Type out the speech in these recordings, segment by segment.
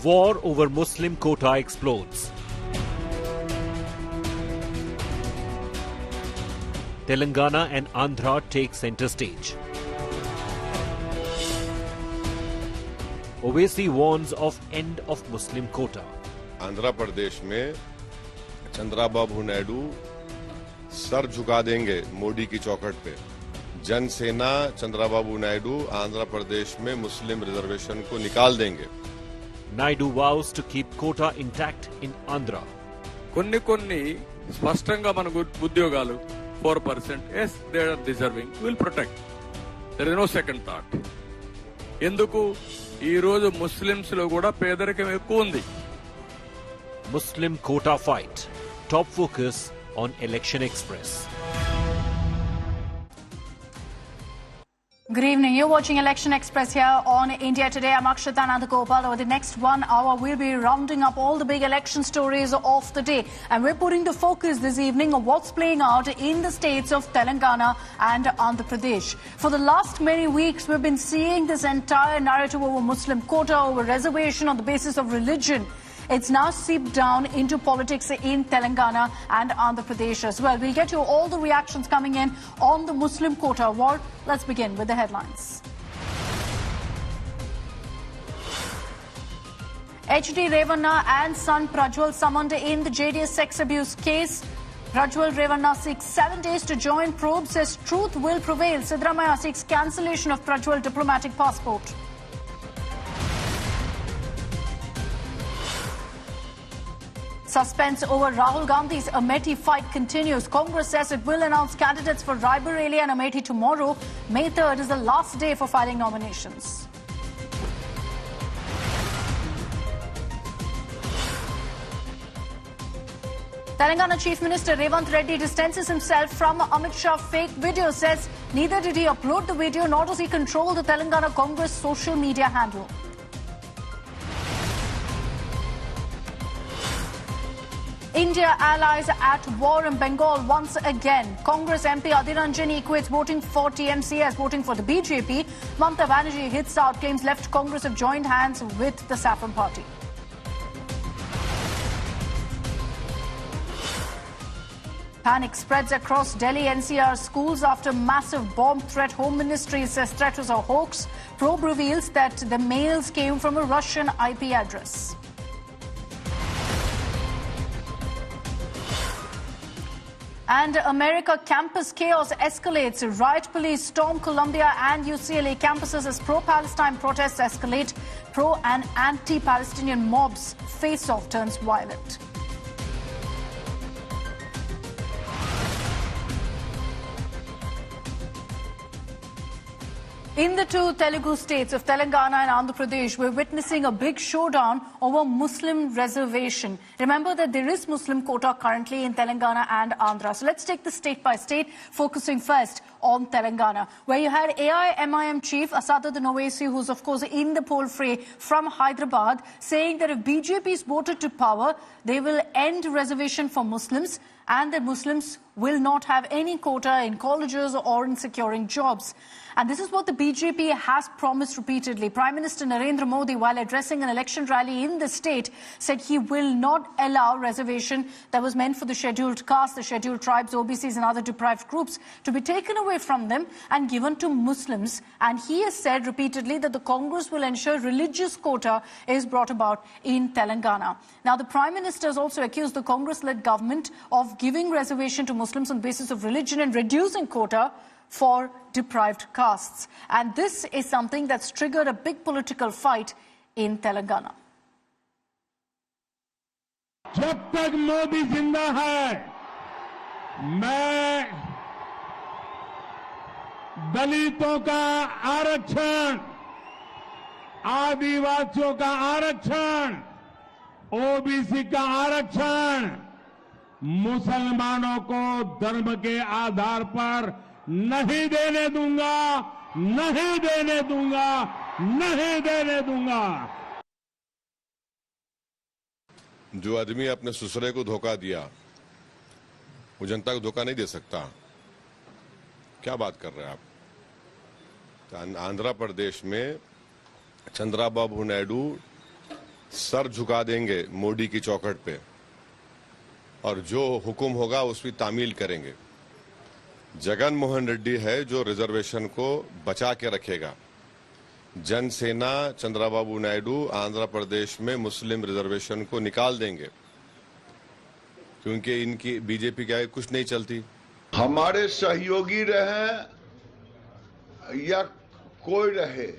War over Muslim quota explodes. Telangana and Andhra take center stage. Owaisi warns of end of Muslim quota. Andhra Pradesh में Chandrababu Naidu sir झुका देंगे मोदी की चौखट पे। जनसेना चंद्राबाबू नायडू आंध्र प्रदेश में मुस्लिम रिजर्वेशन को निकाल देंगे। Naidu vows to keep quota intact in Andhra. కొన్ని స్పష్టంగా మన ఉద్యోగాలు 4%, yes, they are deserving, will protect. There is no second thought. ఎందుకు ఈ రోజు ముస్లిమ్స్ లో కూడా పేదరికం ఎక్కువ ఉంది. Muslim quota fight. Top focus on Election Express. Good evening. You're watching Election Express here on India Today. I'm Akshita Nandagopal. Over the next 1 hour, we'll be rounding up all the big election stories of the day. And we're putting the focus this evening on what's playing out in the states of Telangana and Andhra Pradesh. For the last many weeks, we've been seeing this entire narrative over Muslim quota, over reservation on the basis of religion. It's now seeped down into politics in Telangana and Andhra Pradesh as well. We'll get you all the reactions coming in on the Muslim quota war. Let's begin with the headlines. H.D. Revanna and son Prajwal summoned in the JDS sex abuse case. Prajwal Revanna seeks 7 days to join probe, says truth will prevail. Siddaramaiah seeks cancellation of Prajwal diplomatic passport. Suspense over Rahul Gandhi's Amethi fight continues. Congress says it will announce candidates for Raebareli and Amethi tomorrow. May 3rd is the last day for filing nominations. Telangana Chief Minister Revanth Reddy distances himself from Amit Shah fake video, says neither did he upload the video nor does he control the Telangana Congress social media handle. India allies at war in Bengal once again. Congress MP Adhir Ranjan equates voting for TMC as voting for the BJP. Mamata Banerjee hits out, claims left Congress have joined hands with the Saffron Party. Panic spreads across Delhi NCR schools after massive bomb threat. Home Ministry says threat was a hoax. Probe reveals that the mails came from a Russian IP address. And America campus chaos escalates. Riot police storm Columbia and UCLA campuses as pro-Palestine protests escalate. Pro- and anti-Palestinian mobs face-off turns violent. In the two Telugu states of Telangana and Andhra Pradesh, we're witnessing a big showdown over Muslim reservation. Remember that there is Muslim quota currently in Telangana and Andhra. So let's take this state by state, focusing first on Telangana, where you had AIMIM chief Asaduddin Owaisi, who's of course in the poll fray from Hyderabad, saying that if BJP is voted to power, they will end reservation for Muslims and that Muslims will not have any quota in colleges or in securing jobs. And this is what the BJP has promised repeatedly. Prime Minister Narendra Modi, while addressing an election rally in the state, said he will not allow reservation that was meant for the scheduled castes, the scheduled tribes, OBCs and other deprived groups to be taken away from them and given to Muslims. And he has said repeatedly that the Congress will ensure religious quota is brought about in Telangana. Now, the Prime Minister has also accused the Congress-led government of giving reservation to Muslims on the basis of religion and reducing quota for deprived castes. And this is something that's triggered a big political fight in Telangana. जब तक मोदी जिंदा है, मैं दलितों का आरक्षण, आदिवासियों का आरक्षण, ओबीसी का आरक्षण, मुसलमानों को धर्म के आधार पर नहीं देने दूंगा, नहीं देने दूंगा, नहीं देने दूंगा। जो आदमी अपने ससुरे को धोखा दिया, वो जनता को धोखा नहीं दे सकता। क्या बात कर रहे हैं आप? आंध्र प्रदेश में चंद्राबाबू नायडू सर झुका देंगे मोदी की चौखट पे और जो हुक्म होगा उसकी तामील करेंगे। जगन मोहन रेड्डी है जो रिजर्वेशन को बचा के रखेगा। जनसेना चंद्रबाबू नायडू आंध्र प्रदेश में मुस्लिम रिजर्वेशन को निकाल देंगे क्योंकि इनकी बीजेपी क्या कुछ नहीं चलती। हमारे सहयोगी रहे या कोई रहे,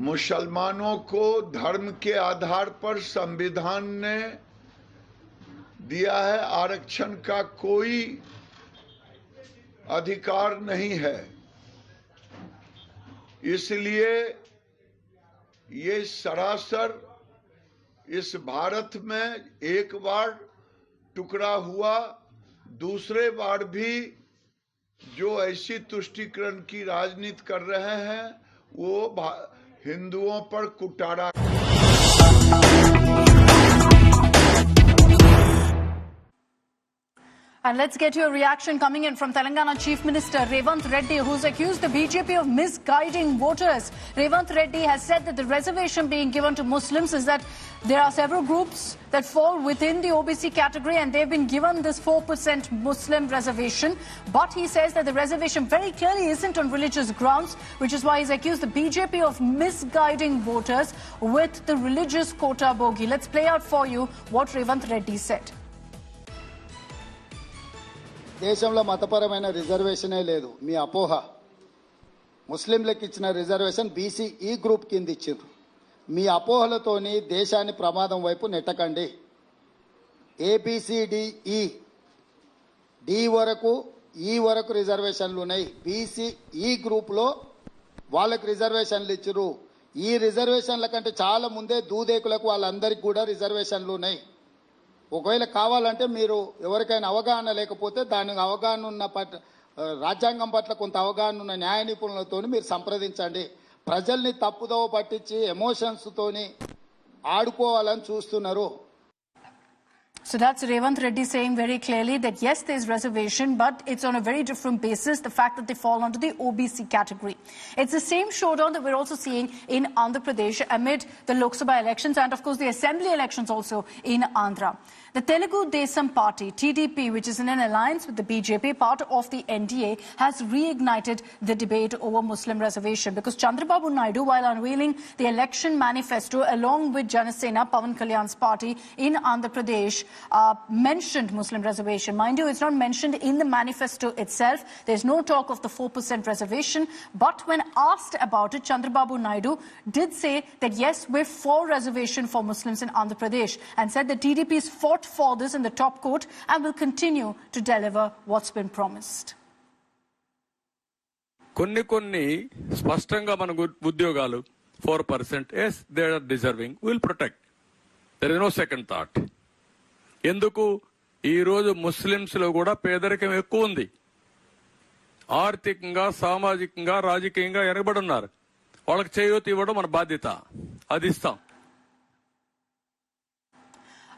मुसलमानों को धर्म के आधार पर संविधान ने दिया है आरक्षण का कोई अधिकार नहीं है। इसलिए ये सरासर इस भारत में एक बार टुकड़ा हुआ, दूसरे बार भी जो ऐसी तुष्टीकरण की राजनीति कर रहे हैं वो हिंदुओं पर कुटारा। And let's get your reaction coming in from Telangana Chief Minister Revanth Reddy, who's accused the BJP of misguiding voters. Revanth Reddy has said that the reservation being given to Muslims is that there are several groups that fall within the OBC category and they've been given this 4% Muslim reservation. But he says that the reservation very clearly isn't on religious grounds, which is why he's accused the BJP of misguiding voters with the religious quota bogey. Let's play out for you what Revanth Reddy said. దేశంలో మతపరమైన రిజర్వేషనే లేదు. మీ అపోహ. ముస్లింలకు ఇచ్చిన reservation BC ఈ group కింద ఇచ్చిండ్రు. మీ అపోహలతోని దేశాన్ని ప్రమాదం వైపు నెట్టకండి. ఏబిసిడిఈ డి వరకు ఈ వరకు రిజర్వేషన్లు ఉన్నాయి. బీసీ ఈ గ్రూప్లో వాళ్ళకి రిజర్వేషన్లు ఇచ్చారు. ఈ రిజర్వేషన్ల కంటే చాలా ముందే దూదేకులకు వాళ్ళందరికీ కూడా రిజర్వేషన్లు ఉన్నాయి. ఒకవేళ కావాలంటే మీరు ఎవరికైనా అవగాహన లేకపోతే దానికి అవగాహన ఉన్న రాజ్యాంగం పట్ల కొంత అవగాహన ఉన్న న్యాయ నిపుణులతో మీరు సంప్రదించండి. ప్రజల్ని తప్పుదోవ పట్టించి ఎమోషన్స్ తోని ఆడుకోవాలని చూస్తున్నారు. So that's Revanth Reddy saying very clearly that yes, there's reservation, but it's on a very different basis, the fact that they fall under the OBC category. It's the same showdown that we're also seeing in Andhra Pradesh amid the Lok Sabha elections and, of course, the assembly elections also in Andhra. The Telugu Desam Party, TDP, which is in an alliance with the BJP, part of the NDA, has reignited the debate over Muslim reservation because Chandrababu Naidu, while unveiling the election manifesto along with Janasena, Pawan Kalyan's party in Andhra Pradesh, mentioned Muslim reservation. Mind you, it's not mentioned in the manifesto itself. There's no talk of the 4% reservation. But when asked about it, Chandrababu Naidu did say that yes, we're for reservation for Muslims in Andhra Pradesh and said that TDP has fought for this in the top court and will continue to deliver what's been promised. కొన్ని స్పష్టంగా మన ఉద్యోగాలు 4%, yes, they are deserving, will protect. There is no second thought. ఎందుకు ఈ రోజు Muslims లో కూడా పేదరికం ఎక్కువ ఉంది. ఆర్థికంగా, సామాజికంగా, రాజకీయంగా వెనకబడి ఉన్నారు. వాళ్ళకి చేయూత ఇవ్వడం మన బాధ్యత. అది ఇస్తాం.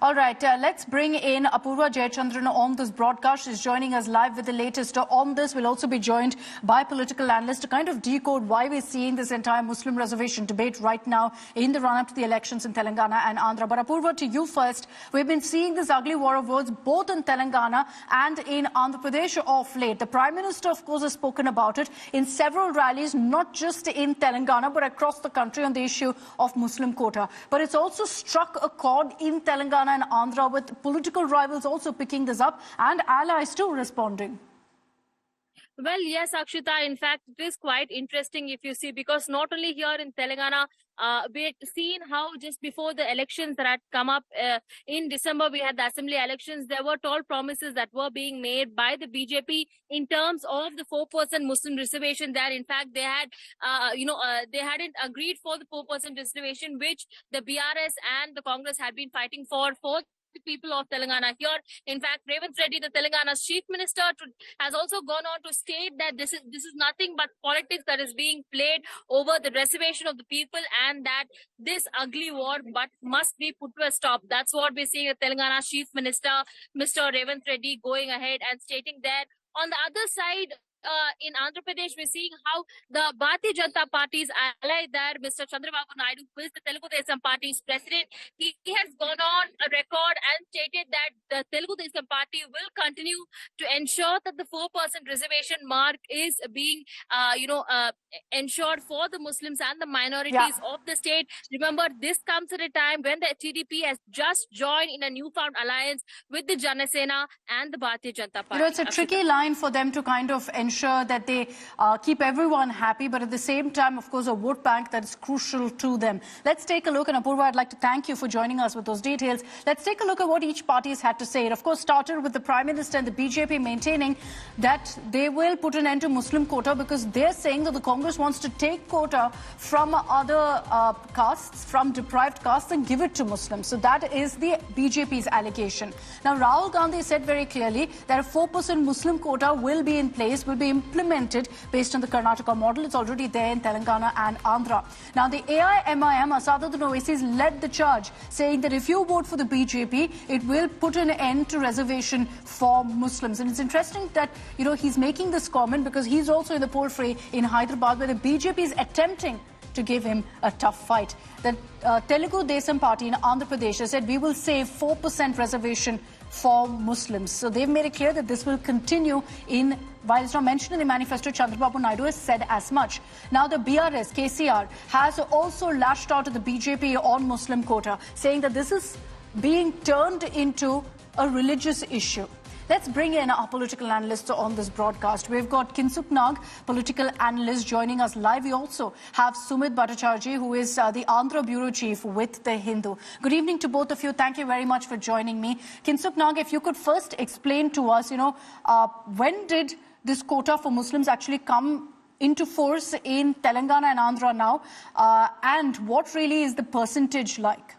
All right, let's bring in Apurva Jayachandran on this broadcast. She's joining us live with the latest on this. We'll also be joined by political analysts to kind of decode why we're seeing this entire Muslim reservation debate right now in the run-up to the elections in Telangana and Andhra. But Apurva, to you first. We've been seeing this ugly war of words both in Telangana and in Andhra Pradesh of late. The Prime Minister, of course, has spoken about it in several rallies, not just in Telangana, but across the country on the issue of Muslim quota. But it's also struck a chord in Telangana and Andhra, with political rivals also picking this up and allies too responding. Well, yes, Akshita. In fact, it is quite interesting if you see, because not only here in Telangana, we had seen how just before the elections that had come up in December, we had the assembly elections. There were tall promises that were being made by the BJP in terms of the 4% Muslim reservation. That in fact they had, they hadn't agreed for the 4% reservation, which the BRS and the Congress had been fighting for the people of Telangana here. In fact, Revanth Reddy, the Telangana's chief minister, has also gone on to state that this is nothing but politics that is being played over the reservation of the people, and that this ugly war but must be put to a stop. That's what we're seeing the Telangana's chief minister, Mr. Revanth Reddy, going ahead and stating that. On the other side, in Andhra Pradesh, we're seeing how the Bharatiya Janata Party's ally there, Mr. Chandrababu Naidu, who is the Telugu Desam Party's president, he has gone on a record and stated that the Telugu Desam Party will continue to ensure that the 4% reservation mark is being, ensured for the Muslims and the minorities of the state. Remember, this comes at a time when the TDP has just joined in a newfound alliance with the Janasena and the Bharatiya Janata Party. It's a tricky line for them to kind of ensure that they keep everyone happy, but at the same time, of course, a vote bank that is crucial to them. Let's take a look, and Apurva, I'd like to thank you for joining us with those details. Let's take a look at what each party has had to say. It, of course, started with the Prime Minister and the BJP maintaining that they will put an end to Muslim quota because they're saying that the Congress wants to take quota from other castes, from deprived castes, and give it to Muslims. So that is the BJP's allegation. Now, Rahul Gandhi said very clearly that a 4% Muslim quota will be in place, will be implemented based on the Karnataka model. It's already there in Telangana and Andhra. Now, the AIMIM, Asaduddin Owaisi, led the charge, saying that if you vote for the BJP, it will put an end to reservation for Muslims. And it's interesting that, he's making this comment because he's also in the poll fray in Hyderabad, where the BJP is attempting to give him a tough fight. The Telugu Desam Party in Andhra Pradesh has said we will save 4% reservation for Muslims. So they've made it clear that this will continue while it's not mentioned in the manifesto, Chandrababu Naidu has said as much. Now the BRS, KCR, has also lashed out at the BJP on Muslim quota, saying that this is being turned into a religious issue. Let's bring in our political analysts on this broadcast. We've got Kinsuk Nag, political analyst, joining us live. We also have Sumit Bhattacharjee, who is the Andhra Bureau Chief with The Hindu. Good evening to both of you. Thank you very much for joining me. Kinsuk Nag, if you could first explain to us, when did this quota for Muslims actually come into force in Telangana and Andhra now? And what really is the percentage like?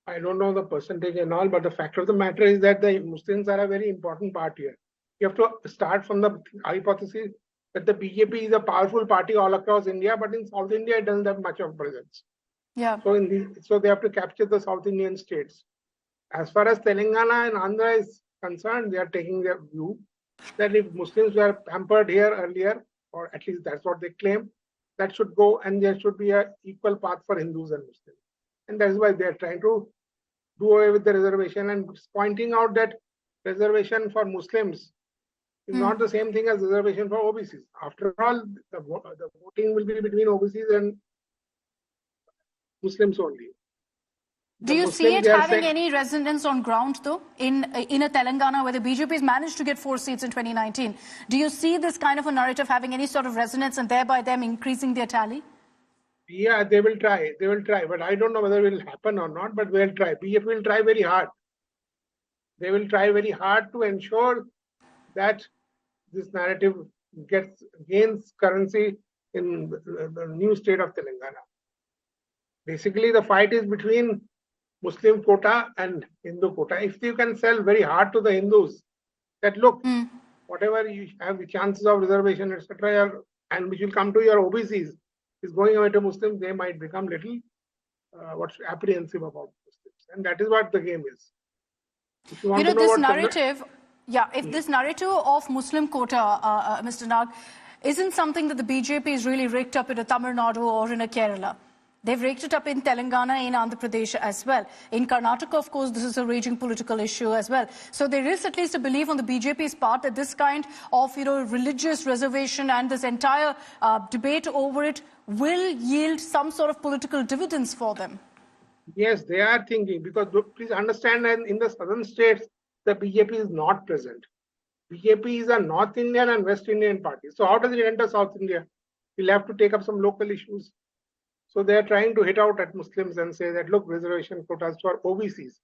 I don't know the percentage and all, but the fact of the matter is that the Muslims are a very important part here. You have to start from the hypothesis that the BJP is a powerful party all across India, but in South India, it doesn't have much of presence. Yeah. So they have to capture the South Indian states. As far as Telangana and Andhra is concerned, they are taking their view that if Muslims were pampered here earlier, or at least that's what they claim, that should go, and there should be an equal path for Hindus and Muslims. And that's why they are trying to do away with the reservation and pointing out that reservation for Muslims is not the same thing as reservation for OBCs. After all, the voting will be between OBCs and Muslims only. Do you see it having any resonance on ground, though, in a Telangana where the BJP has managed to get 4 seats in 2019? Do you see this kind of a narrative having any sort of resonance and thereby them increasing their tally? Yeah, they will try. They will try. But I don't know whether it will happen or not, but they'll try. BJP will try very hard. They will try very hard to ensure that this narrative gains currency in the new state of Telangana. Basically, the fight is between Muslim quota and Hindu quota. If you can sell very hard to the Hindus that look, whatever you have the chances of reservation, etc., and which will come to your OBCs, is going away to Muslims, they might become little apprehensive about Muslims. And that is what the game is. If you want to know this narrative, if this narrative of Muslim quota, Mr. Nag, isn't something that the BJP is really raked up in a Tamil Nadu or in a Kerala. They've raked it up in Telangana, in Andhra Pradesh as well. In Karnataka, of course, this is a raging political issue as well. So there is at least a belief on the BJP's part that this kind of, religious reservation and this entire debate over it will yield some sort of political dividends for them. Yes, they are thinking, because please understand that in the southern states, the BJP is not present. BJP is a North Indian and West Indian party. So how does it enter South India? We'll have to take up some local issues. So they are trying to hit out at Muslims and say that, look, reservation quotas for OBCs.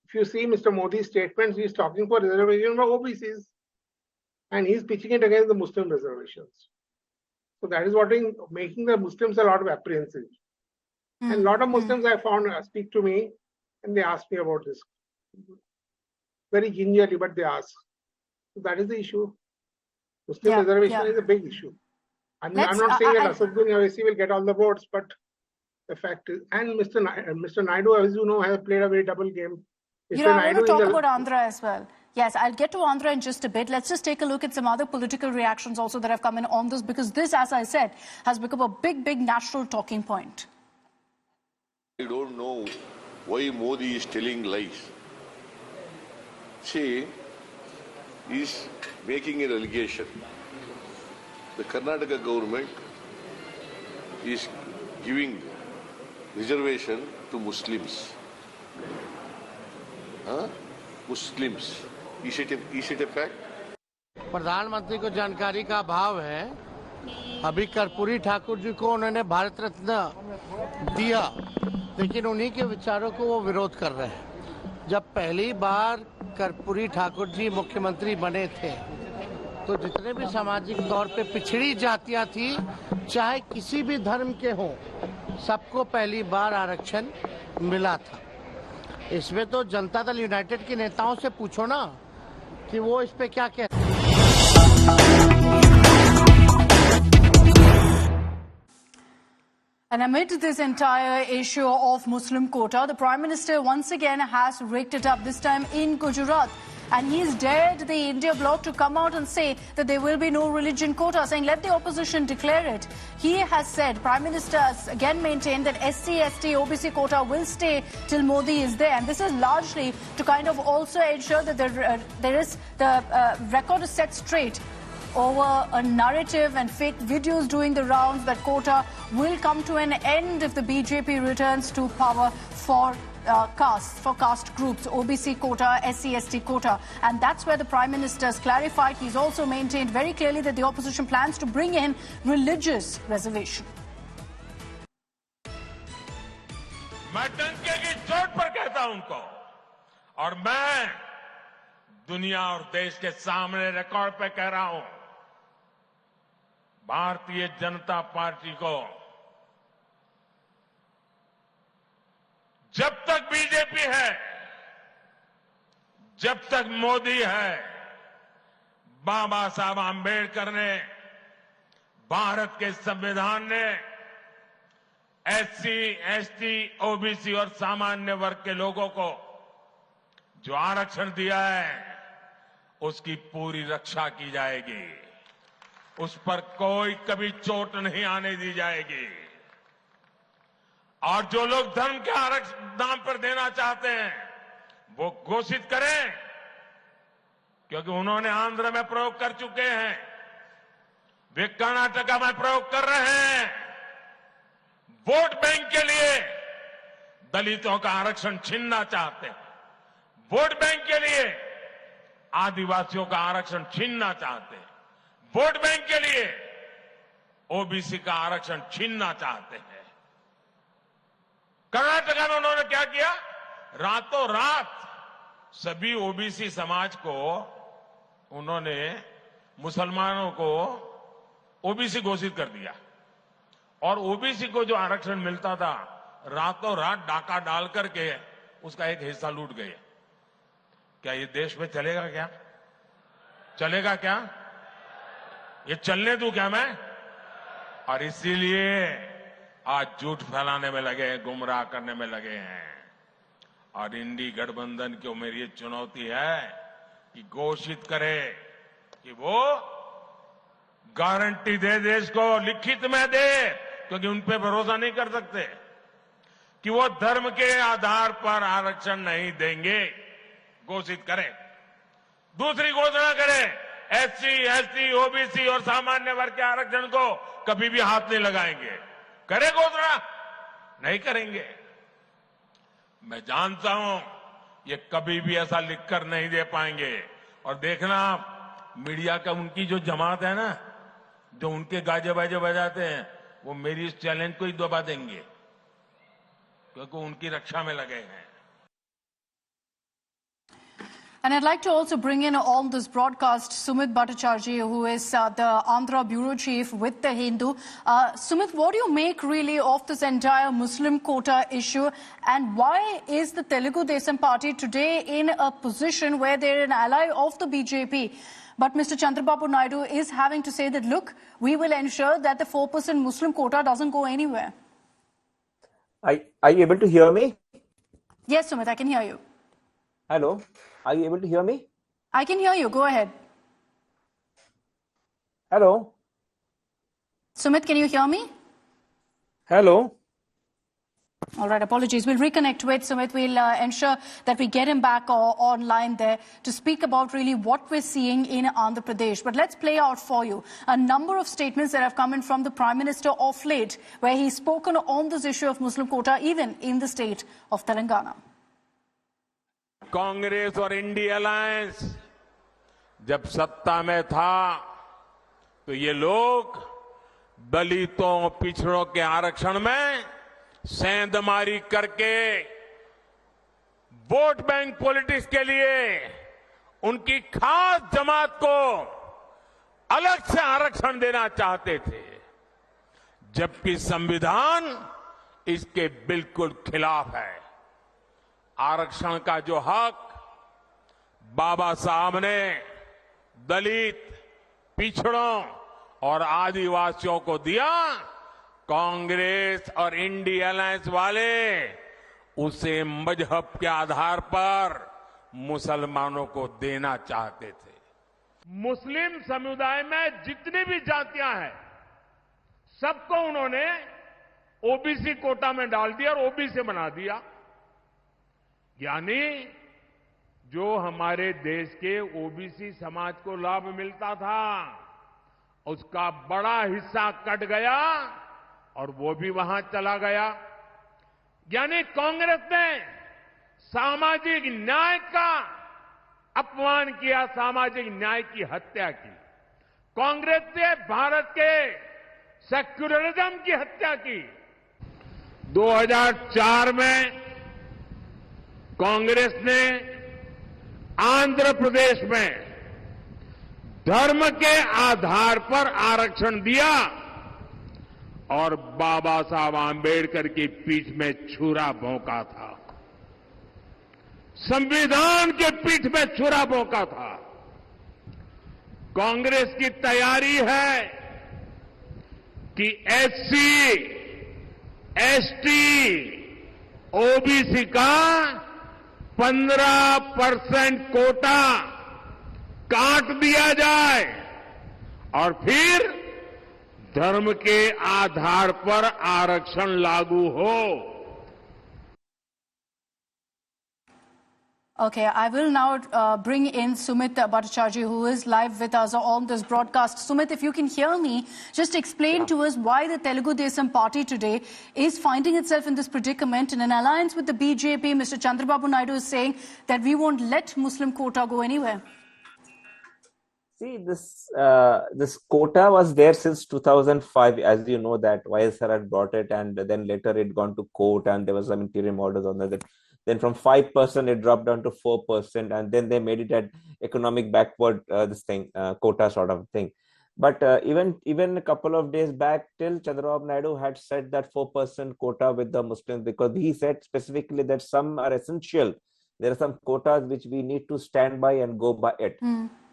If you see Mr. Modi's statements, he's talking for reservation for OBCs. And he's pitching it against the Muslim reservations. So that is what is making the Muslims a lot of apprehensive. And a lot of Muslims I found speak to me and they ask me about this. Very gingerly, but they ask. So that is the issue. Muslim reservation is a big issue. I'm not saying that Asaduddin Owaisi will get all the votes, but the fact is, and Mr. Naidu, as you know, has played a very double game. I want to talk about Andhra as well. Yes, I'll get to Andhra in just a bit. Let's just take a look at some other political reactions also that have come in on this, because this, as I said, has become a big national talking point. I don't know why Modi is telling lies. See, he's making an allegation. The Karnataka government is giving reservation to Muslims. Muslims. Is it a fact? प्रधानमंत्री को जानकारी का अभाव है। अभी कर्पूरी ठाकुर जी को उन्होंने भारत रत्न दिया, लेकिन उन्हीं के विचारों को वो विरोध कर रहे हैं। जब पहली बार कर्पूरी ठाकुर जी मुख्यमंत्री बने थे, तो जितने भी सामाजिक तौर पे पिछड़ी जातियां थी, चाहे किसी भी धर्म के हों, सबको पहली बार आरक्षण मिला था। इसमें तो जनता दल यूनाइटेड के नेताओं से पूछो ना कि वो इस पे क्या कहते हैं। And amid this entire issue of Muslim quota, the Prime Minister once again has raked it up, this time in Gujarat. And he's dared the India bloc to come out and say that there will be no religion quota, saying let the opposition declare it. He has said, Prime Minister has again maintained that SC, ST, OBC quota will stay till Modi is there. And this is largely to kind of also ensure that the record is set straight over a narrative and fake videos doing the rounds that quota will come to an end if the BJP returns to power for caste groups, OBC quota, SC, ST quota. And that's where the Prime Minister has clarified. He's also maintained very clearly that the opposition plans to bring in religious reservation. मैं डंके की चोट पर कहता हूं उनको, और मैं दुनिया और देश के सामने रिकॉर्ड पे कह रहा हूं, भारतीय जनता पार्टी को जब तक बीजेपी है, जब तक मोदी है, बाबा साहब आंबेडकर ने, भारत के संविधान ने एससी, एसटी, ओबीसी और सामान्य वर्ग के लोगों को जो आरक्षण दिया है, उसकी पूरी रक्षा की जाएगी। उस पर कोई कभी चोट नहीं आने दी जाएगी। और जो लोग धर्म के आरक्षण नाम पर देना चाहते हैं, वो घोषित करें, क्योंकि उन्होंने आंध्र में प्रयोग कर चुके हैं, वे कर्नाटका में प्रयोग कर रहे हैं। वोट बैंक के लिए दलितों का आरक्षण छीनना चाहते हैं, वोट बैंक के लिए आदिवासियों का आरक्षण छीनना चाहते हैं, वोट बैंक के लिए ओबीसी का आरक्षण छीनना चाहते हैं। कर्नाटका में उन्होंने क्या किया? रातों रात सभी ओबीसी समाज को उन्होंने, मुसलमानों को ओबीसी घोषित कर दिया, और ओबीसी को जो आरक्षण मिलता था, रातों रात डाका डाल करके उसका एक हिस्सा लूट गए। क्या ये देश में चलेगा? क्या चलेगा? क्या ये चलने दूं क्या मैं? और इसीलिए आज झूठ फैलाने में लगे हैं, गुमराह करने में लगे हैं। और इंडी गठबंधन को मेरी ये चुनौती है कि घोषित करे कि वो गारंटी दे देश को, लिखित में दे, क्योंकि उन पे भरोसा नहीं कर सकते, कि वो धर्म के आधार पर आरक्षण नहीं देंगे। घोषित करें, दूसरी घोषणा करें, एससी, एसटी, ओबीसी और सामान्य वर्ग के आरक्षण को कभी भी हाथ नहीं लगाएंगे। करे घोषणा? नहीं करेंगे। मैं जानता हूं ये कभी भी ऐसा लिखकर नहीं दे पाएंगे। और देखना, मीडिया का उनकी जो जमात है ना, जो उनके गाजे बाजे बजाते हैं, वो मेरी इस चैलेंज को ही दबा देंगे, क्योंकि उनकी रक्षा में लगे हैं। And I'd like to also bring in on this broadcast Sumit Bhattacharjee, who is the Andhra Bureau Chief with The Hindu. Sumit, what do you make really of this entire Muslim quota issue, and why is the Telugu Desam Party today in a position where they're an ally of the BJP? But Mr. Chandrababu Naidu is having to say that, look, we will ensure that the 4% Muslim quota doesn't go anywhere. Are you able to hear me? Yes, Sumit, I can hear you. Hello, are you able to hear me? I can hear you. Go ahead. Hello. Sumit, can you hear me? Hello. All right, apologies. We'll reconnect with Sumit. We'll ensure that we get him back online there to speak about really what we're seeing in Andhra Pradesh. But let's play out for you a number of statements that have come in from the Prime Minister of late, where he's spoken on this issue of Muslim quota, even in the state of Telangana. Congress और India alliance जब सत्ता में था तो ये लोग दलितों पिछड़ों के आरक्षण में सेंधमारी करके वोट बैंक पॉलिटिक्स के लिए उनकी खास जमात को अलग से आरक्षण देना चाहते थे, जबकि संविधान इसके बिल्कुल खिलाफ है। आरक्षण का जो हक बाबा साहब ने दलित, पिछड़ों और आदिवासियों को दिया, कांग्रेस और इंडिया अलायंस वाले उसे मजहब के आधार पर मुसलमानों को देना चाहते थे। मुस्लिम समुदाय में जितनी भी जातियां हैं, सबको उन्होंने ओबीसी कोटा में डाल दिया और ओबीसी बना दिया। यानी जो हमारे देश के ओबीसी समाज को लाभ मिलता था, उसका बड़ा हिस्सा कट गया और वो भी वहां चला गया। यानी कांग्रेस ने सामाजिक न्याय का अपमान किया, सामाजिक न्याय की हत्या की। कांग्रेस ने भारत के सेक्युलरिज्म की हत्या की। 2004 में कांग्रेस ने आंध्र प्रदेश में धर्म के आधार पर आरक्षण दिया और बाबा साहब आंबेडकर की पीठ में छुरा भोंका था, संविधान के पीठ में छुरा भोंका था। कांग्रेस की तैयारी है कि एससी, एसटी, ओबीसी का 15% कोटा काट दिया जाए और फिर धर्म के आधार पर आरक्षण लागू हो। Okay, I will now bring in Sumit Bhattacharjee, who is live with us on this broadcast. Sumit, if you can hear me, just explain to us why the Telugu Desam party today is finding itself in this predicament. In an alliance with the BJP, Mr. Chandrababu Naidu is saying that we won't let Muslim quota go anywhere. See, this quota was there since 2005, as you know that YSR had brought it, and then later it gone to court, and there was some interim orders on that. Then from 5% it dropped down to 4%, and then they made it at economic backward quota sort of thing. But even a couple of days back, till Chandrababu Naidu had said that 4% quota with the Muslims, because he said specifically that some are essential. There are some quotas which we need to stand by and go by it.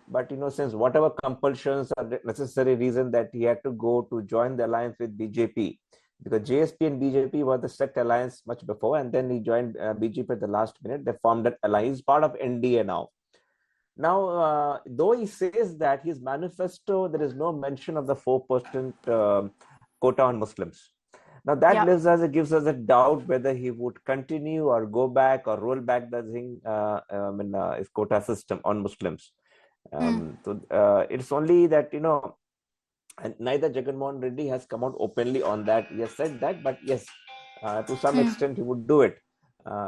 But since whatever compulsions are necessary reason that he had to go to join the alliance with BJP, because JSP and BJP were the set alliance much before, and then he joined BJP at the last minute. They formed that alliance, part of NDA now. Now, though he says that his manifesto, there is no mention of the 4% quota on Muslims. Now that gives us a doubt whether he would continue or go back or roll back the thing, his quota system on Muslims. So it's only that, and neither Jagan Mohan Reddy has come out openly on that. He has said that, but yes, to some extent he would do it.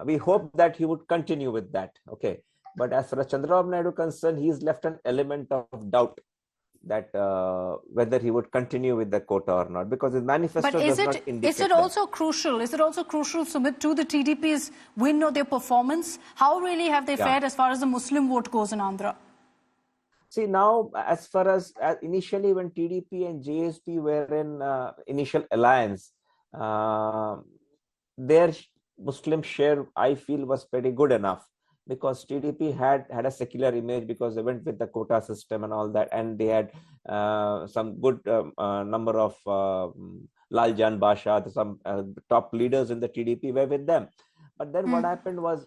We hope that he would continue with that. Okay. But as far as Chandrababu Naidu concerned, he's left an element of doubt that whether he would continue with the quota or not, because his manifesto does not indicate. Is it also crucial, Sumit, to the TDP's win or their performance? How really have they fared as far as the Muslim vote goes in Andhra? See, now, as far as initially when TDP and JSP were in initial alliance, their Muslim share, I feel, was pretty good enough, because TDP had a secular image because they went with the quota system and all that, and they had some good number of Laljan Basha, some top leaders in the TDP were with them. But then what happened was,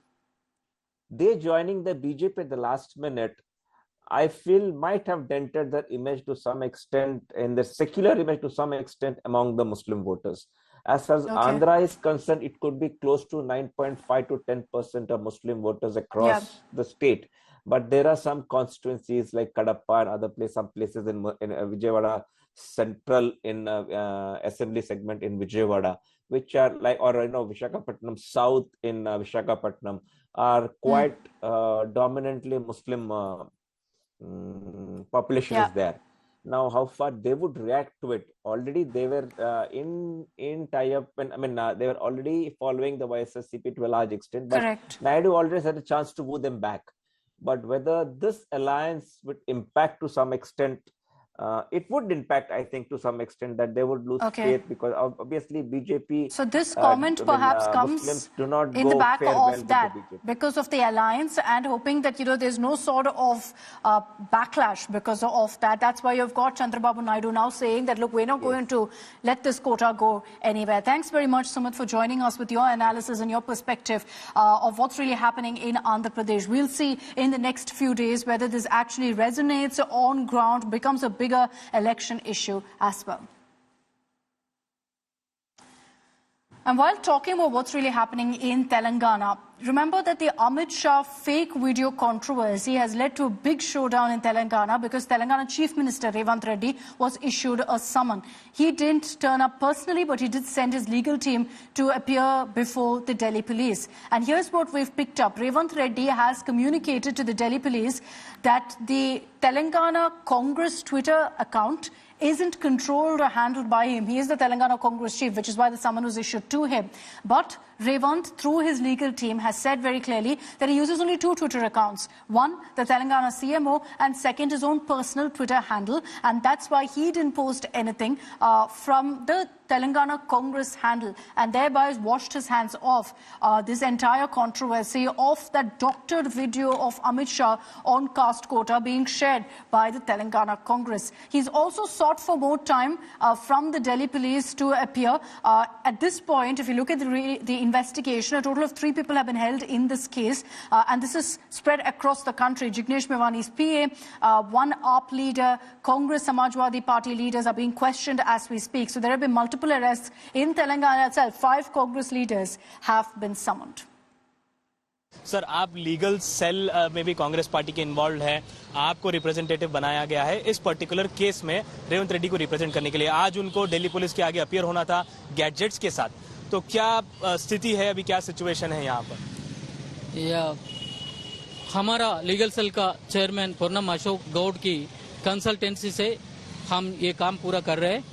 they joining the BJP at the last minute I feel might have dented their image to some extent, in their secular image to some extent among the Muslim voters. As far as Andhra is concerned, it could be close to 9.5 to 10% of Muslim voters across the state. But there are some constituencies like Kadapa and other places, some places in Vijayawada Central, in assembly segment in Vijayawada, which are like, or Visakhapatnam South in Visakhapatnam, are quite dominantly Muslim population is there. Now, how far they would react to it? Already they were in tie-up, and they were already following the YSSCP to a large extent. But Naidu already had a chance to woo them back. But whether this alliance would impact to some extent, it would impact, I think, to some extent, that they would lose faith, because obviously BJP. So this comment perhaps comes in the back of that, because of the alliance, and hoping that there's no sort of backlash because of that. That's why you've got Chandrababu Naidu now saying that, look, we're not going to let this quota go anywhere. Thanks very much, Sumit, for joining us with your analysis and your perspective of what's really happening in Andhra Pradesh. We'll see in the next few days whether this actually resonates on ground, becomes a bigger election issue as well. And while talking about what's really happening in Telangana, remember that the Amit Shah fake video controversy has led to a big showdown in Telangana, because Telangana Chief Minister Revanth Reddy was issued a summon. He didn't turn up personally, but he did send his legal team to appear before the Delhi police. And here's what we've picked up. Revanth Reddy has communicated to the Delhi police that the Telangana Congress Twitter account isn't controlled or handled by him. He is the Telangana Congress chief, which is why the summon was issued to him. But Revanth, through his legal team, has said very clearly that he uses only two Twitter accounts. One, the Telangana CMO, and second, his own personal Twitter handle. And that's why he didn't post anything from the Telangana Congress handle, and thereby washed his hands off this entire controversy of that doctored video of Amit Shah on caste quota being shared by the Telangana Congress. He's also sought for more time from the Delhi police to appear. At this point, if you look at the investigation, a total of 3 people have been held in this case, and this is spread across the country. Jignesh Mevani's PA, one AAP leader, Congress Samajwadi Party leaders are being questioned as we speak. So there have been multiple arrests in Telangana itself. 5 Congress leaders have been summoned. Sir, आप legal cell में भी Congress party के involve है, आपको representative बनाया गया है इस पर्टिकुलर केस में रेवंत रेड्डी को रिप्रेजेंट करने के लिए। आज उनको दिल्ली पुलिस के आगे अपीयर होना था गैजेट्स के साथ, तो क्या स्थिति है अभी, क्या सिचुएशन है यहाँ पर? हमारा लीगल सेल का चेयरमैन पूर्णम अशोक गौड की कंसल्टेंसी से हम ये काम पूरा कर रहे हैं।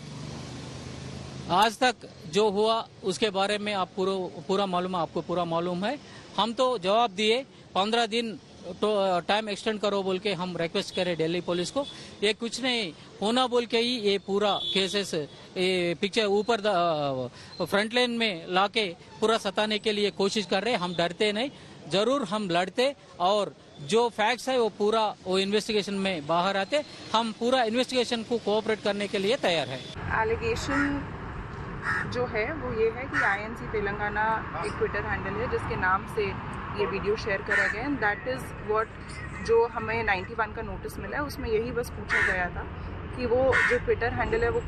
आज तक जो हुआ उसके बारे में आप पूरा मालूम है, आपको पूरा मालूम है। हम तो जवाब दिए, 15 दिन तो टाइम एक्सटेंड करो बोल के हम रिक्वेस्ट करें दिल्ली पुलिस को। ये कुछ नहीं होना बोल के ही ये पूरा केसेस पिक्चर ऊपर फ्रंट लाइन में लाके पूरा सताने के लिए कोशिश कर रहे हैं। हम डरते नहीं, जरूर हम लड़ते, और जो फैक्ट्स है वो पूरा वो इन्वेस्टिगेशन में बाहर आते। हम पूरा इन्वेस्टिगेशन को कोऑपरेट करने के लिए तैयार है। एलिगेशन जो है वो ये है कि INC तेलंगाना एक ट्विटर हैंडल है जिसके नाम से ये वीडियो शेयर करा गया, एंड दैट इज़ व्हाट जो हमें 91 का नोटिस मिला है, उसमें यही बस पूछा गया था कि वो जो ट्विटर हैंडल है वो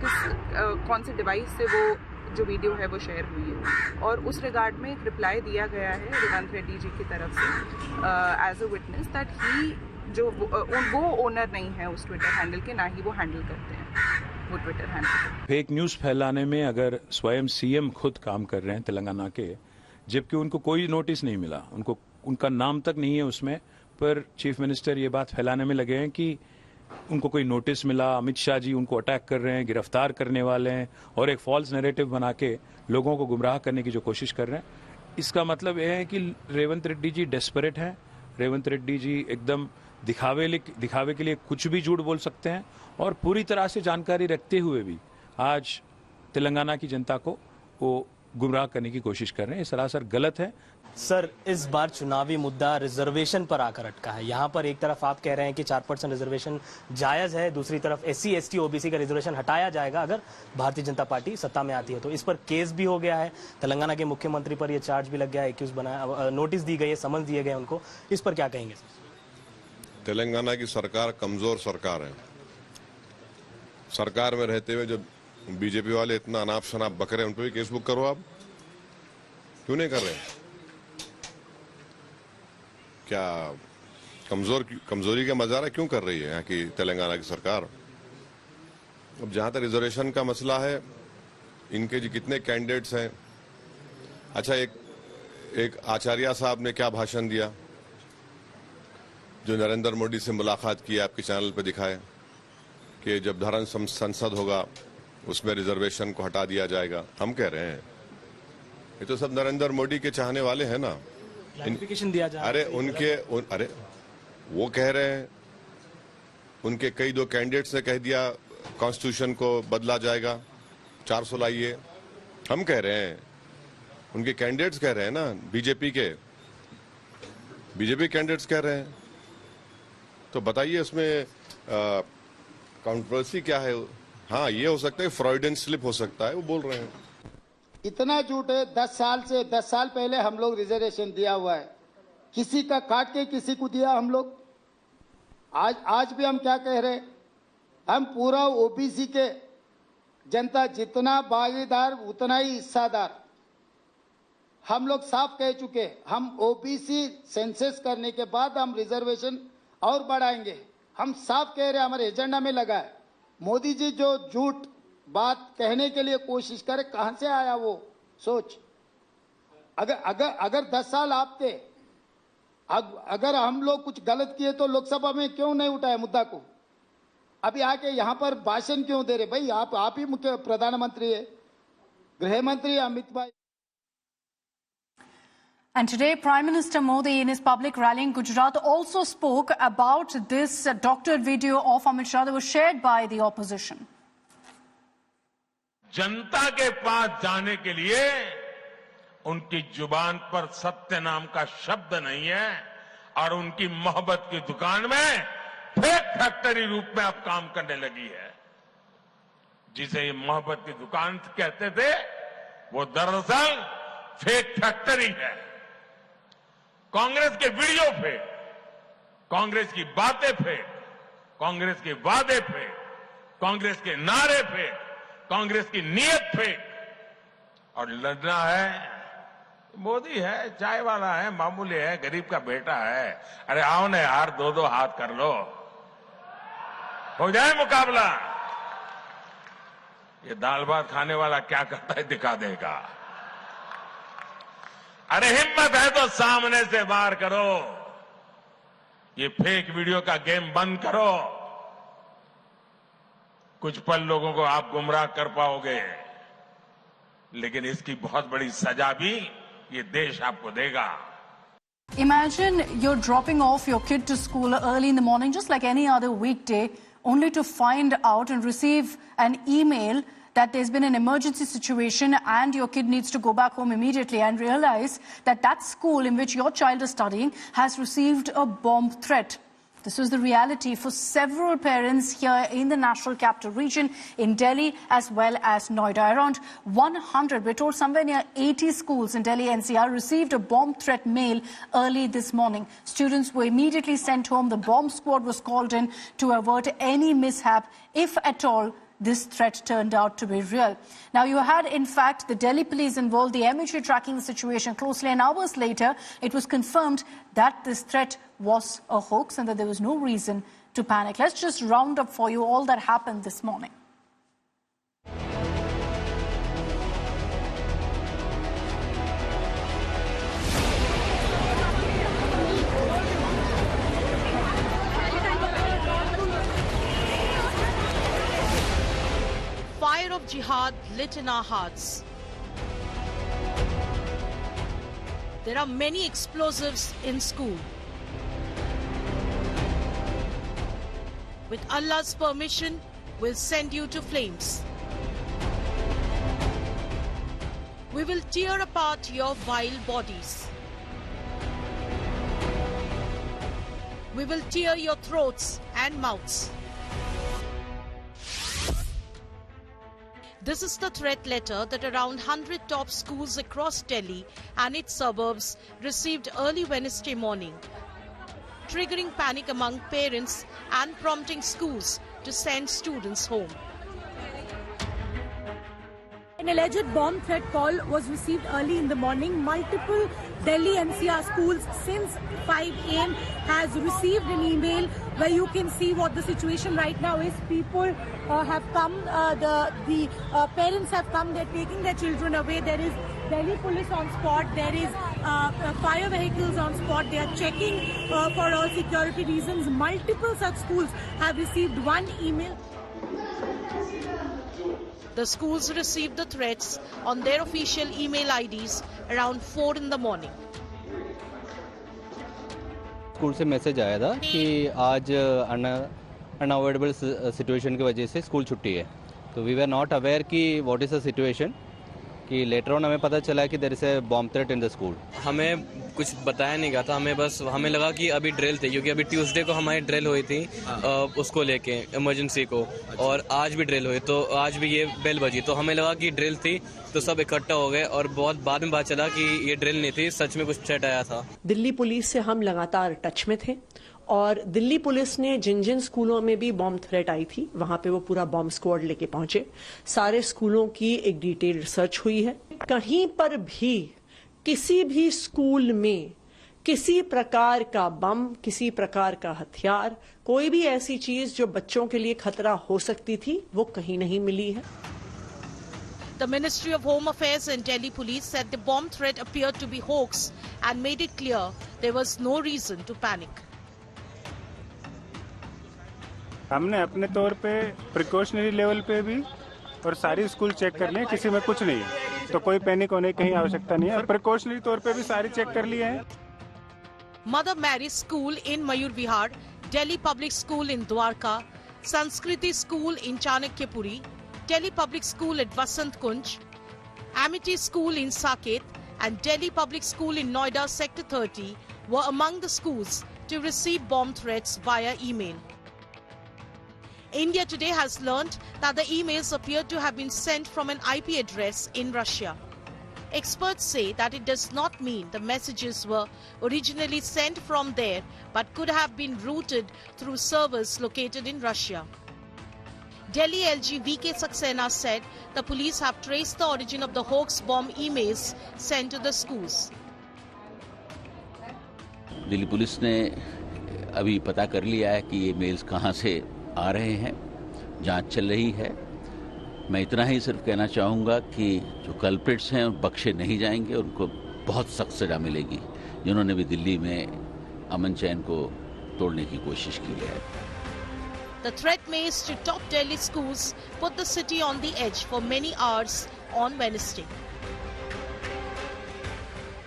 कौन से डिवाइस से वो जो वीडियो है वो शेयर हुई है, और उस रिगार्ड में एक रिप्लाई दिया गया है रेवंत रेड्डी जी की तरफ से as a witness that he जो वो ओनर नहीं है उस ट्विटर हैंडल के, ना ही वो हैंडल करते हैं वो ट्विटर हैंडल। फेक न्यूज़ फैलाने में अगर स्वयं CM खुद काम कर रहे हैं तेलंगाना के, जबकि उनको कोई नोटिस नहीं मिला, उनको उनका नाम तक नहीं है उसमें, पर चीफ मिनिस्टर ये बात फैलाने में लगे हैं कि उनको कोई नोटिस मिला, अमित शाह जी उनको अटैक कर रहे हैं, गिरफ्तार करने वाले हैं, और एक फॉल्स नैरेटिव बना के लोगों को गुमराह करने की जो कोशिश कर रहे हैं। इसका मतलब यह है कि रेवंत रेड्डी जी डेस्परेट हैं। रेवंत रेड्डी जी एकदम दिखावे के लिए कुछ भी झूठ बोल सकते हैं, और पूरी तरह से जानकारी रखते हुए भी आज तेलंगाना की जनता को वो गुमराह करने की कोशिश कर रहे हैं। ये सरासर गलत है। सर, इस बार चुनावी मुद्दा रिजर्वेशन पर आकर अटका है। यहाँ पर एक तरफ आप कह रहे हैं कि 4% रिजर्वेशन जायज़ है, दूसरी तरफ SC ST OBC का रिजर्वेशन हटाया जाएगा अगर भारतीय जनता पार्टी सत्ता में आती है। तो इस पर केस भी हो गया है, तेलंगाना के मुख्यमंत्री पर यह चार्ज भी लग गया है, एक्यूज बनाया, नोटिस दी गई है, समन्स दिए गए उनको। इस पर क्या कहेंगे सर? तेलंगाना की सरकार कमजोर सरकार है। सरकार में रहते हुए जब बीजेपी वाले इतना अनाप शनाप बक रहे हैं, उन पर भी केस बुक करो। आप क्यों नहीं कर रहे? क्या कमजोरी का मजारा क्यों कर रही है यहाँ की तेलंगाना की सरकार? अब जहां तक रिजर्वेशन का मसला है, इनके जी कितने कैंडिडेट्स हैं। अच्छा, एक आचार्य साहब ने क्या भाषण दिया जो नरेंद्र मोदी से मुलाकात की, आपके चैनल पर दिखाए कि जब धर्म संसद होगा उसमें रिजर्वेशन को हटा दिया जाएगा। हम कह रहे हैं ये तो सब नरेंद्र मोदी के चाहने वाले हैं ना। क्लैरिफिकेशन दिया जा अरे अरे वो कह रहे हैं, उनके कई दो कैंडिडेट्स ने कह दिया कॉन्स्टिट्यूशन को बदला जाएगा, 400 लाइए। हम कह रहे हैं, उनके कैंडिडेट्स कह रहे हैं ना, बीजेपी कैंडिडेट्स कह रहे हैं। तो बताइए इसमें कंट्रोवर्सी क्या है? हाँ, ये हो सकता है फ्रॉइडियन स्लिप हो सकता है, वो बोल रहे हैं। इतना झूठ है। 10 साल पहले हम लोग रिजर्वेशन दिया हुआ है, किसी का काट के किसी को दिया हम लोग। आज भी हम क्या कह रहे हैं, हम पूरा ओबीसी के जनता जितना भागीदार उतना ही हिस्सादार। हम लोग साफ कह चुके, हम ओबीसी सेंसस करने के बाद हम रिजर्वेशन और बढ़ाएंगे। हम साफ कह रहे, हमारे एजेंडा में लगा है। मोदी जी जो झूठ बात कहने के लिए कोशिश करे, कहां से आया वो सोच? अगर 10 साल आप थे, अगर हम लोग कुछ गलत किए तो लोकसभा में क्यों नहीं उठाया मुद्दा को? अभी आके यहां पर भाषण क्यों दे रहे? भाई आप ही मुख्य प्रधानमंत्री है, गृह मंत्री अमित भाई। And today, Prime Minister Modi, in his public rally in Gujarat, also spoke about this doctored video of Amit Shah that was shared by the opposition. जनता के पास जाने के लिए उनकी जुबान पर सत्य नाम का शब्द नहीं है और उनकी मोहब्बत की दुकान में फेक फैक्ट्री रूप में अब काम करने लगी है। जिसे ये मोहब्बत की दुकान कहते थे, वो दरअसल फेक फैक्ट्री है। कांग्रेस के वीडियो फेक, कांग्रेस की बातें फेक, कांग्रेस के वादे फेक, कांग्रेस के नारे फेक, कांग्रेस की नीयत फेक। और लड़ना है, मोदी है, चाय वाला है, मामूली है, गरीब का बेटा है। अरे आओ ना यार, 2-2 हाथ कर लो, हो जाए मुकाबला। ये दाल भात खाने वाला क्या करता है दिखा देगा। अरे हिम्मत है तो सामने से वार करो, ये फेक वीडियो का गेम बंद करो। कुछ पल लोगों को आप गुमराह कर पाओगे, लेकिन इसकी बहुत बड़ी सजा भी ये देश आपको देगा। Imagine you're dropping off your kid to school early in the morning, just like any other weekday, only to find out and receive an email that there's been an emergency situation and your kid needs to go back home immediately, and realize that that school in which your child is studying has received a bomb threat. This was the reality for several parents here in the National Capital Region, in Delhi as well as Noida. Around 100, we're told somewhere near 80 schools in Delhi NCR received a bomb threat mail early this morning. Students were immediately sent home. The bomb squad was called in to avert any mishap, if at all this threat turned out to be real. Now, you had, in fact, the Delhi police involved, the MHA tracking the situation closely, and hours later, it was confirmed that this threat was a hoax and that there was no reason to panic. Let's just round up for you all that happened this morning. Fire of jihad lit in our hearts. There are many explosives in school. With Allah's permission, we'll send you to flames. We will tear apart your vile bodies. We will tear your throats and mouths. This is the threat letter that around 100 top schools across Delhi and its suburbs received early Wednesday morning. triggering panic among parents and prompting schools to send students home. An alleged bomb threat call was received early in the morning. Multiple Delhi NCR schools since 5 a.m. has received an email where you can see what the situation right now is. People have come, the parents have come, they're taking their children away. There is Delhi police on spot, there is fire vehicles on spot. They are checking for all security reasons. Multiple such schools have received one email. The schools received the threats on their official email IDs around 4 in the morning. School से message आया था कि आज unavoidable situation की वजह से school छुट्टी है, तो वी वर नॉट अवेयर कि व्हाट इज द सिचुएशन, कि लेटर ऑन हमें पता चला कि there is a bomb threat in the school. हमें कुछ बताया नहीं गया था, हमें लगा कि अभी ड्रिल थी, क्योंकि अभी ट्यूसडे को हमारी ड्रिल हुई थी उसको लेके इमरजेंसी को, और आज भी ड्रिल हुई, तो आज भी ये बेल बजी, तो हमें लगा कि ड्रिल थी, तो सब इकट्ठा हो गए, और बहुत बाद में पता चला कि ये ड्रिल नहीं थी, सच में कुछ थ्रेट आया था। दिल्ली पुलिस से हम लगातार टच में थे, और दिल्ली पुलिस ने जिन जिन स्कूलों में भी बॉम्ब थ्रेट आई थी वहां पे वो पूरा बॉम्ब स्क्वाड लेके पहुंचे। सारे स्कूलों की एक डिटेल रिसर्च हुई है। कहीं पर भी किसी भी स्कूल में किसी प्रकार का बम, किसी प्रकार का हथियार, कोई भी ऐसी चीज जो बच्चों के लिए खतरा हो सकती थी, वो कहीं नहीं मिली है। The Ministry of Home Affairs and Delhi Police said the bomb threat appeared to be hoax and made it clear there was no reason to panic. हमने अपने तौर पे प्रिकॉशनरी लेवल पे भी और सारी स्कूल चेक कर लिए, किसी में कुछ नहीं है, तो कोई पैनिक होने की कहीं आवश्यकता नहीं है। प्रिकॉशनरी तौर पे भी सारी चेक कर लिए हैं। Mother Mary School in Mayur Vihar, Delhi Public School in Dwarka, Sanskriti School in Chanakyapuri, Delhi Public School at Vasant Kunj, Amity School in Saket, and Delhi Public School in Noida Sector 30 were among the schools to receive bomb threats via email. India Today has learned that the emails appear to have been sent from an IP address in Russia. Experts say that it does not mean the messages were originally sent from there, but could have been routed through servers located in Russia. Delhi LG VK Saxena said the police have traced the origin of the hoax bomb emails sent to the schools. Delhi police ने अभी पता कर लिया है कि ये mails कहां से आ रहे हैं, जांच चल रही है। मैं इतना ही सिर्फ कहना चाहूँगा कि जो कल्प्रिट्स हैं बख्शे नहीं जाएंगे, उनको बहुत सख्त सजा मिलेगी, जिन्होंने भी दिल्ली में अमन चैन को तोड़ने की कोशिश की है। The threat maze to top Delhi schools put the city on the edge for many hours on Wednesday.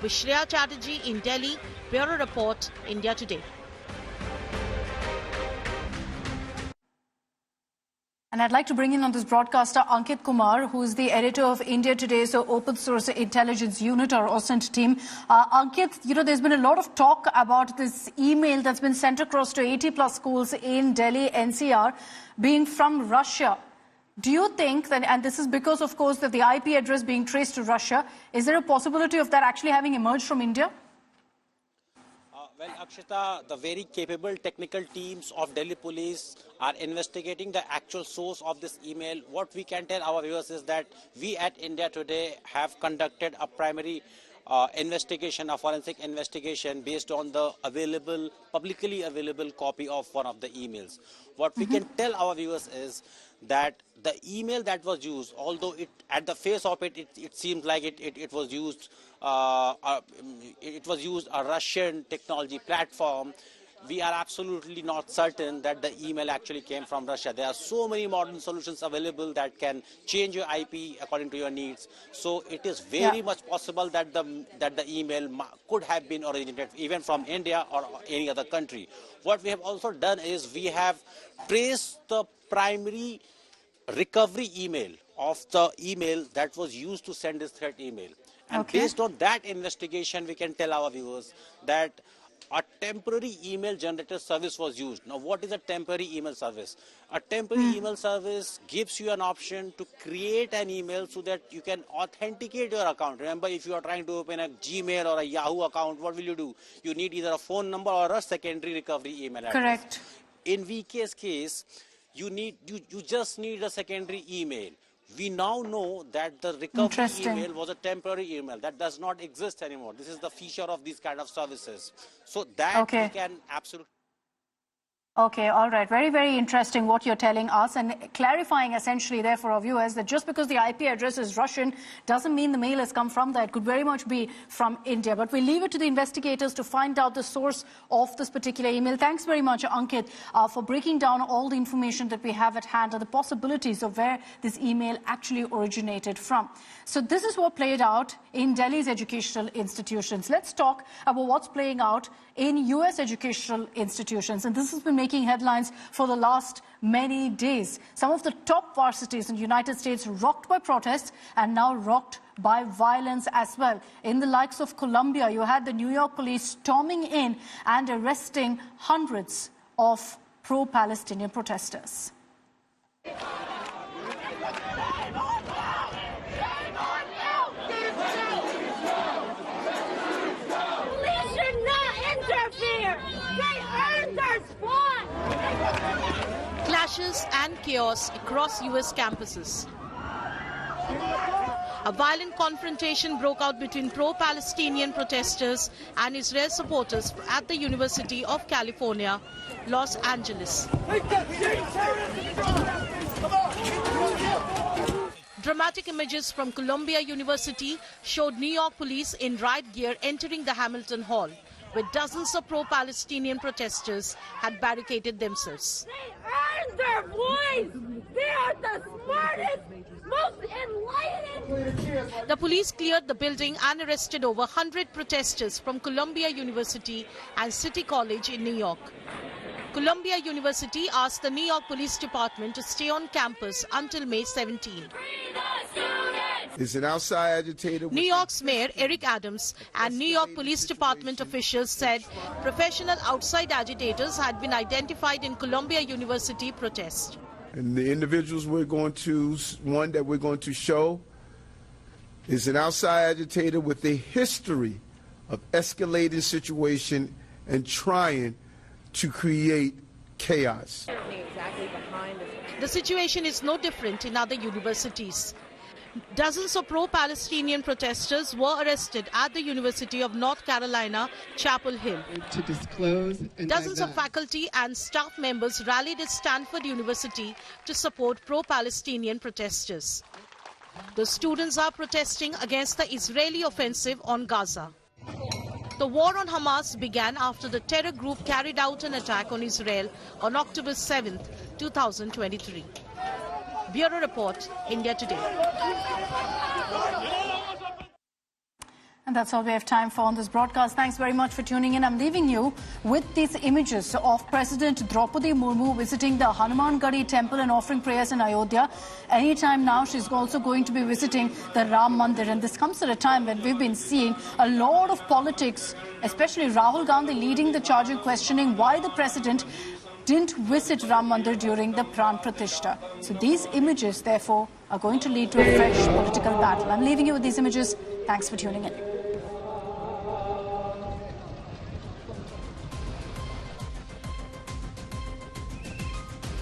Vishriya Chatterjee in Delhi, Bureau Report, India Today. And I'd like to bring in on this broadcaster Ankit Kumar, who is the editor of India Today's Open Source Intelligence Unit, or OSINT team. Ankit, there's been a lot of talk about this email that's been sent across to 80 plus schools in Delhi NCR being from Russia. Do you think that, and this is because, of course, that the IP address being traced to Russia, is there a possibility of that actually having emerged from India? Well, Akshita, the very capable technical teams of Delhi Police are investigating the actual source of this email. What we can tell our viewers is that we at India Today have conducted a primary investigation, a forensic investigation based on the publicly available copy of one of the emails. What we can tell our viewers is that the email that was used, although at the face of it seems like it was used a Russian technology platform, we are absolutely not certain that the email actually came from Russia. There are so many modern solutions available that can change your IP according to your needs. So it is very much possible that the email could have been originated even from India or any other country. What we have also done is we have traced the primary recovery email of the email that was used to send this threat email. And based on that investigation, we can tell our viewers that a temporary email generator service was used. Now, what is a temporary email service? A temporary email service gives you an option to create an email so that you can authenticate your account. Remember, if you are trying to open a Gmail or a Yahoo account, what will you do? You need either a phone number or a secondary recovery email address. Correct. In VK's case, you just need a secondary email. We now know that the recovery email was a temporary email. That does not exist anymore. This is the feature of these kind of services. So that we can absolutely... Okay, all right. Very, very interesting what you're telling us, and clarifying essentially there for our viewers that just because the IP address is Russian doesn't mean the mail has come from there. It could very much be from India. But we leave it to the investigators to find out the source of this particular email. Thanks very much, Ankit, for breaking down all the information that we have at hand and the possibilities of where this email actually originated from. So this is what played out in Delhi's educational institutions. Let's talk about what's playing out in US educational institutions. And this has been making headlines for the last many days. Some of the top varsities in the United States rocked by protests and now rocked by violence as well. In the likes of Columbia, you had the New York police storming in and arresting hundreds of pro-Palestinian protesters. Clashes and chaos across US campuses. A violent confrontation broke out between pro-Palestinian protesters and Israel supporters at the University of California, Los Angeles. Dramatic images from Columbia University showed New York police in riot gear entering the Hamilton Hall, where dozens of pro-Palestinian protesters had barricaded themselves. They earned their voice! They are the smartest, most enlightened! The police cleared the building and arrested over 100 protesters from Columbia University and City College in New York. Columbia University asked the New York Police Department to stay on campus until May 17. It's an outside agitator. New York's Mayor Eric Adams and New York Police Department officials said professional outside agitators had been identified in Columbia University protest. And the individuals we're going to show is an outside agitator with a history of escalating situation and trying to create chaos. The situation is no different in other universities. Dozens of pro-Palestinian protesters were arrested at the University of North Carolina, Chapel Hill. To disclose Dozens of faculty and staff members rallied at Stanford University to support pro-Palestinian protesters. The students are protesting against the Israeli offensive on Gaza. The war on Hamas began after the terror group carried out an attack on Israel on October 7, 2023. Bureau Report, India Today. And that's all we have time for on this broadcast. Thanks very much for tuning in. I'm leaving you with these images of President Draupadi Murmu visiting the Hanumangadi temple and offering prayers in Ayodhya. Anytime now, she's also going to be visiting the Ram Mandir. And this comes at a time when we've been seeing a lot of politics, especially Rahul Gandhi leading the charge and questioning why the president didn't visit Ram Mandir during the Pran Pratishtha. So these images, therefore, are going to lead to a fresh political battle. I'm leaving you with these images. Thanks for tuning in.